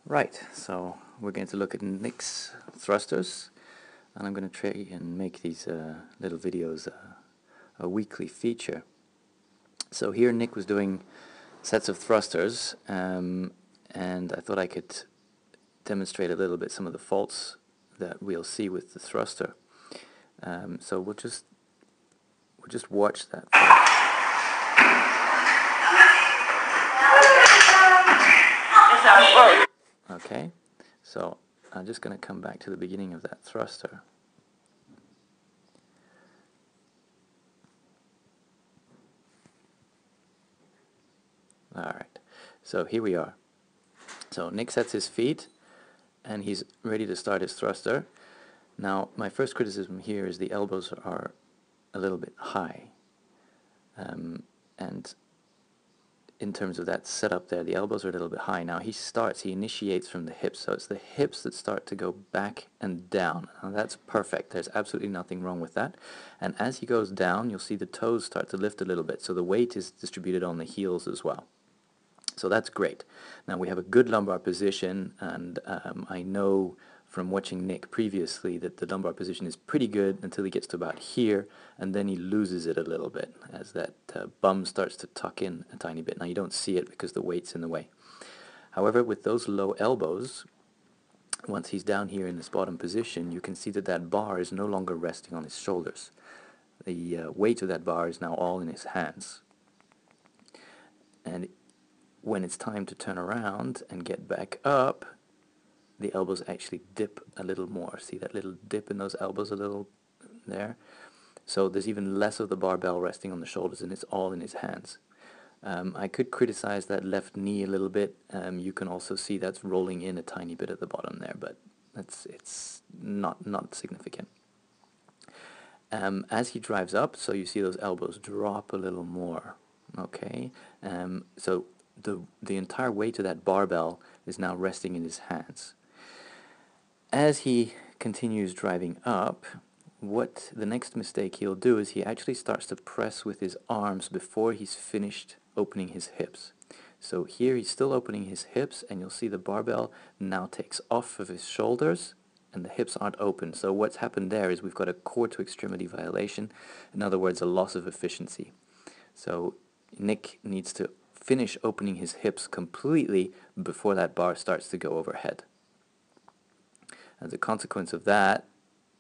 Right, so we're going to look at Nick's thrusters, and I'm going to try and make these little videos a weekly feature. So here Nick was doing sets of thrusters, and I thought I could demonstrate a little bit some of the faults that we'll see with the thruster. So we'll just watch that first. Okay, so I'm just going to come back to the beginning of that thruster. Alright, so here we are. So Nick sets his feet and he's ready to start his thruster. Now my first criticism here is the elbows are a little bit high, and in terms of that setup there, the elbows are a little bit high. Now he initiates from the hips, so it's the hips that start to go back and down. Now that's perfect, there's absolutely nothing wrong with that. And as he goes down, you'll see the toes start to lift a little bit, so the weight is distributed on the heels as well. So that's great. Now we have a good lumbar position, and I know from watching Nick previously that the lumbar position is pretty good until he gets to about here, and then he loses it a little bit as that bum starts to tuck in a tiny bit. Now you don't see it because the weight's in the way. However, with those low elbows, once he's down here in this bottom position, you can see that that bar is no longer resting on his shoulders. The weight of that bar is now all in his hands. And when it's time to turn around and get back up, the elbows actually dip a little more. See that little dip in those elbows a little there? So there's even less of the barbell resting on the shoulders, and it's all in his hands. I could criticize that left knee a little bit. You can also see that's rolling in a tiny bit at the bottom there, but it's not significant. As he drives up, so you see those elbows drop a little more. Okay, so the entire weight of that barbell is now resting in his hands. As he continues driving up, what the next mistake he'll do is he actually starts to press with his arms before he's finished opening his hips. So here he's still opening his hips, and you'll see the barbell now takes off of his shoulders and the hips aren't open. So what's happened there is we've got a core to extremity violation, in other words a loss of efficiency. So Nick needs to finish opening his hips completely before that bar starts to go overhead. As a consequence of that,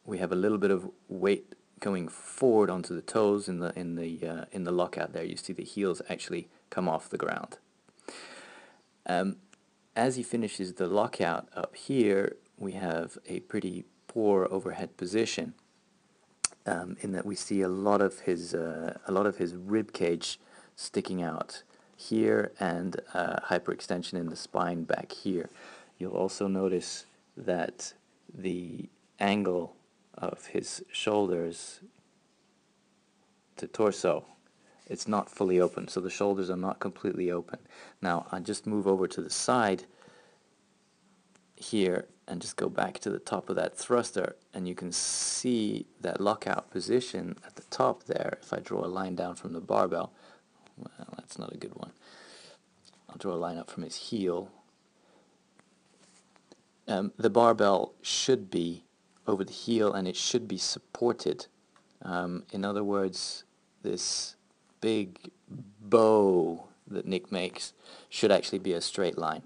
we have a little bit of weight going forward onto the toes in the lockout there. You see the heels actually come off the ground. As he finishes the lockout up here, we have a pretty poor overhead position, in that we see a lot of his rib cage sticking out here, and hyperextension in the spine back here. You'll also notice that the angle of his shoulders to torso, it's not fully open, so the shoulders are not completely open. Now I just move over to the side here and just go back to the top of that thruster, and you can see that lockout position at the top there. If I draw a line down from the barbell, well, that's not a good one. I'll draw a line up from his heel. The barbell should be over the heel, and it should be supported. In other words, this big bow that Nick makes should actually be a straight line.